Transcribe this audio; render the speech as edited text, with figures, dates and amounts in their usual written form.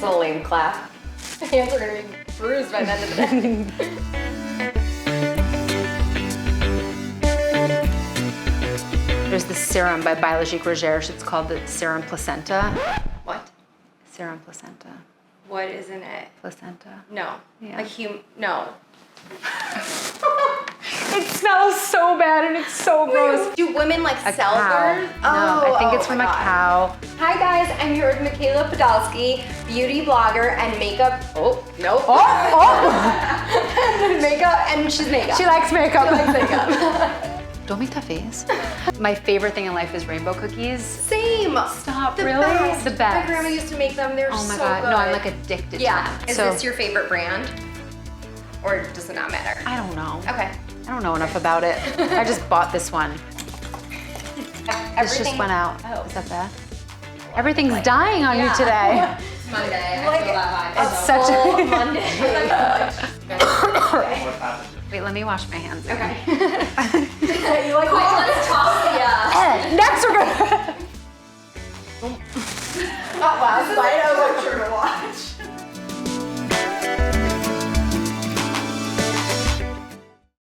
It's a lame clap. My hands are gonna be bruised by the end of the day. There's this serum by Biologique Recherche. It's called the Serum Placenta. What? Serum Placenta. What is in it? Placenta. No. Yeah. No. It smells so bad and it's so gross. Do women like A sell cow. theirs? No, I think it's from my a God. cow. Hi guys, I'm here with Michaela Podolsky, beauty blogger and makeup. Oh, nope. Makeup, and she's makeup. She likes makeup. She likes makeup. Don't make that face. My favorite thing in life is rainbow cookies. Same. Stop, The really? best. The best. My grandma used to make them. They're Oh my so God. good. No, I'm like addicted to Yeah. them. Is So, this your favorite brand? Or does it not matter? I don't know. Okay. I don't know enough about it. I just bought this one. This just went out. Oh. Is that bad? Everything's dying on you today. Monday. I feel that vibe. It's such a... Monday. Wait, let me wash my hands. Okay. You like